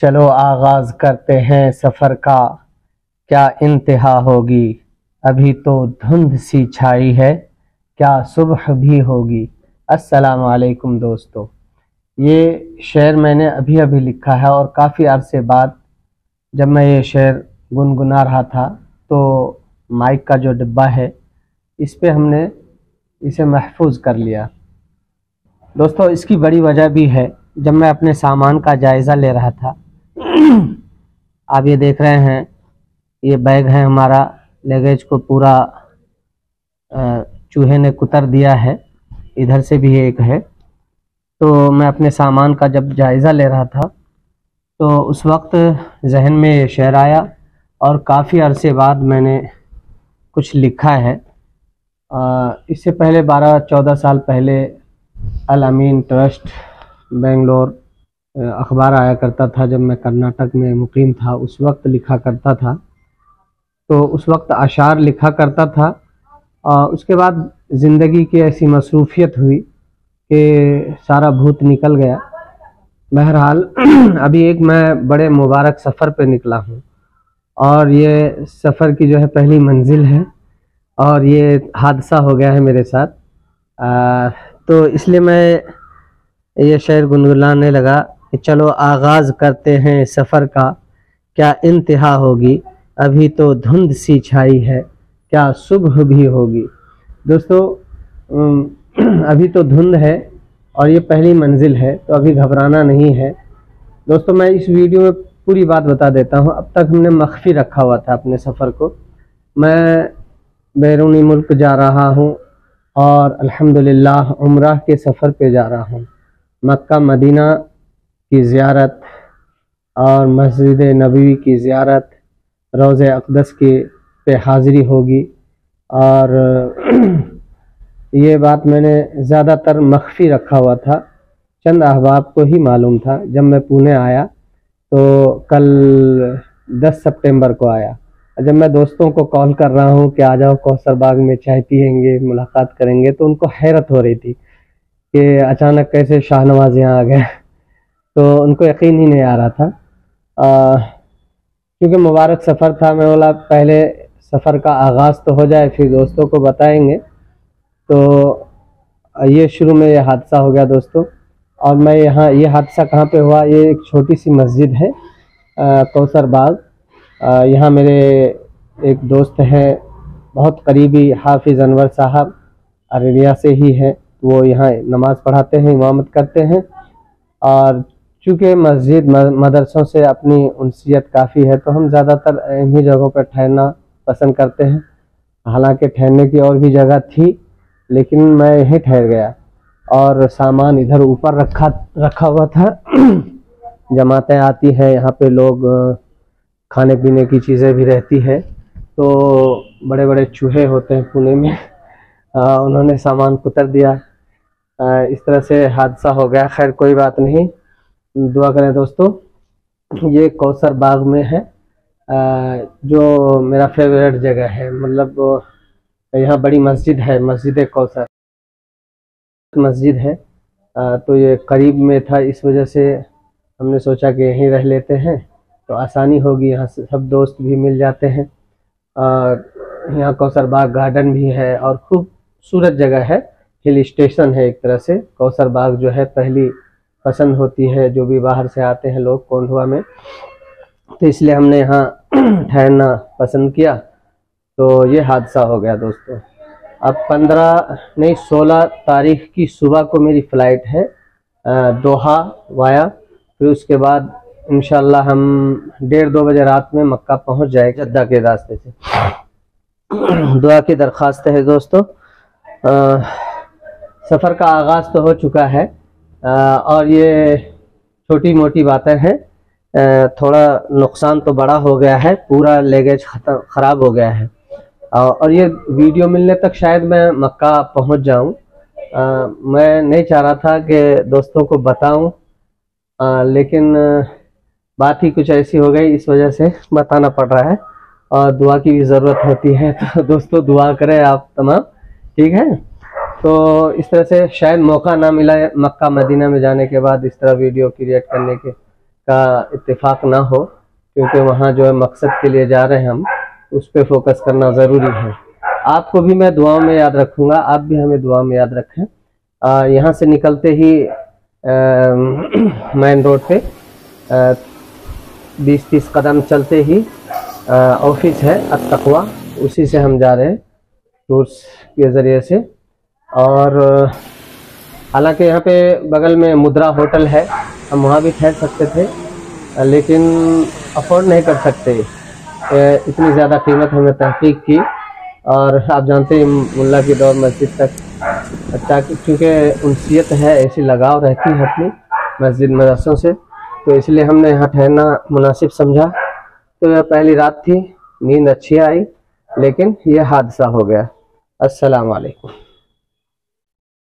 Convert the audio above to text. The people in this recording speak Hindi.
चलो आगाज करते हैं सफर का, क्या इंतहा होगी। अभी तो धुंध सी छाई है, क्या सुबह भी होगी। अस्सलाम वालेकुम दोस्तों, ये शेर मैंने अभी अभी लिखा है और काफ़ी अरसे बाद जब मैं ये शेर गुनगुना रहा था तो माइक का जो डिब्बा है इस पे हमने इसे महफूज कर लिया। दोस्तों, इसकी बड़ी वजह भी है। जब मैं अपने सामान का जायज़ा ले रहा था, आप ये देख रहे हैं, ये बैग है हमारा, लगेज को पूरा चूहे ने कुतर दिया है। इधर से भी एक है। तो मैं अपने सामान का जब जायज़ा ले रहा था तो उस वक्त जहन में ये शेर आया और काफ़ी अरसे बाद मैंने कुछ लिखा है। इससे पहले 12-14 साल पहले अल अमीन ट्रस्ट बेंगलोर अखबार आया करता था। जब मैं कर्नाटक में मुकीम था उस वक्त लिखा करता था, तो उस वक्त अशार लिखा करता था। उसके बाद ज़िंदगी की ऐसी मसरूफियत हुई कि सारा भूत निकल गया। बहरहाल अभी एक मैं बड़े मुबारक सफ़र पे निकला हूँ और ये सफ़र की जो है पहली मंजिल है और ये हादसा हो गया है मेरे साथ। तो इसलिए मैं ये शेर गुनगुनाने लगा कि चलो आगाज़ करते हैं सफ़र का, क्या इंतहा होगी। अभी तो धुंध सी छाई है, क्या सुबह भी होगी। दोस्तों, अभी तो धुंध है और ये पहली मंजिल है, तो अभी घबराना नहीं है। दोस्तों, मैं इस वीडियो में पूरी बात बता देता हूँ। अब तक हमने मख्फी रखा हुआ था अपने सफ़र को। मैं बैरूनी मुल्क जा रहा हूँ और अल्हम्दुलिल्लाह उम्रह के सफ़र पे जा रहा हूँ। मक्का मदीना की ज़ियारत और मस्जिद नबवी की ज़ियारत, रोज़े अक़दस के पे हाज़िरी होगी। और ये बात मैंने ज़्यादातर मख्फी रखा हुआ था, चंद अहबाब को ही मालूम था। जब मैं पुणे आया तो कल 10 सितंबर को आया। जब मैं दोस्तों को कॉल कर रहा हूँ कि आ जाओ कौसर बाग में चाय पियेंगे, मुलाकात करेंगे, तो उनको हैरत हो रही थी कि अचानक कैसे शाहनवाज यहाँ आ गए। तो उनको यकीन ही नहीं आ रहा था। क्योंकि मुबारक सफ़र था, मैं बोला पहले सफ़र का आगाज़ तो हो जाए फिर दोस्तों को बताएंगे। तो ये शुरू में ये हादसा हो गया दोस्तों। और मैं यहाँ, ये हादसा कहाँ पे हुआ, ये एक छोटी सी मस्जिद है कौसर बाग। यहाँ मेरे एक दोस्त हैं, बहुत करीबी, हाफिज़ अनवर साहब, अररिया से ही हैं। वो यहाँ नमाज़ पढ़ाते हैं, इमामत करते हैं। और चूँकि मस्जिद मदरसों से अपनी उनसियत काफ़ी है तो हम ज़्यादातर इन्हीं जगहों पर ठहरना पसंद करते हैं। हालांकि ठहरने की और भी जगह थी, लेकिन मैं यहीं ठहर गया और सामान इधर ऊपर रखा हुआ था। जमातें आती हैं यहाँ पे, लोग खाने पीने की चीज़ें भी रहती है। तो बड़े बड़े चूहे होते हैं पुणे में, उन्होंने सामान कुतर दिया। इस तरह से हादसा हो गया। खैर कोई बात नहीं, दुआ करें दोस्तों। ये कौसर बाग में है, जो मेरा फेवरेट जगह है। मतलब यहाँ बड़ी मस्जिद है, मस्जिद कौसर मस्जिद है। तो ये करीब में था, इस वजह से हमने सोचा कि यहीं रह लेते हैं तो आसानी होगी, यहाँ से सब दोस्त भी मिल जाते हैं। और यहाँ कौसर बाग गार्डन भी है और खूबसूरत जगह है, हिल स्टेशन है एक तरह से। कौसर बाग जो है पहली पसंद होती है जो भी बाहर से आते हैं लोग कोंढवा में, तो इसलिए हमने यहाँ ठहरना पसंद किया। तो ये हादसा हो गया दोस्तों। अब 16 तारीख की सुबह को मेरी फ़्लाइट है दोहा वाया। फिर उसके बाद इंशाल्लाह हम 1:30-2 बजे रात में मक्का पहुँच जाएंगे जद्दा के रास्ते से। दुआ की दरख्वास्त है दोस्तों। सफ़र का आगाज़ तो हो चुका है और ये छोटी मोटी बातें हैं। थोड़ा नुकसान तो बड़ा हो गया है, पूरा लगेज ख़राब हो गया है और ये वीडियो मिलने तक शायद मैं मक्का पहुंच जाऊं। मैं नहीं चाह रहा था कि दोस्तों को बताऊं, लेकिन बात ही कुछ ऐसी हो गई, इस वजह से बताना पड़ रहा है और दुआ की भी ज़रूरत होती है। तो दोस्तों दुआ करें आप तमाम, ठीक है। तो इस तरह से शायद मौका ना मिला मक्का मदीना में जाने के बाद इस तरह वीडियो क्रिएट करने के, का इत्तेफाक ना हो, क्योंकि वहाँ जो है मकसद के लिए जा रहे हैं हम, उस पर फोकस करना ज़रूरी है। आपको भी मैं दुआओं में याद रखूँगा, आप भी हमें दुआ में याद रखें। यहाँ से निकलते ही मेन रोड पे 20-30 कदम चलते ही ऑफिस है अत-तक़वा, उसी से हम जा रहे हैं टूर्स के ज़रिए से। और हालांकि यहाँ पे बगल में मुद्रा होटल है, हम वहाँ भी ठहर सकते थे, लेकिन अफोर्ड नहीं कर सकते, इतनी ज़्यादा कीमत हमें तहक़ीक़ की। और आप जानते हैं मुल्ला की दौर मस्जिद तक, ताकि चूँकि उनसियत है, ऐसी लगाव रहती है अपनी मस्जिद मदरसों से, तो इसलिए हमने यहाँ ठहरना मुनासिब समझा। तो यह पहली रात थी, नींद अच्छी आई, लेकिन यह हादसा हो गया। अस्सलाम वालेकुम।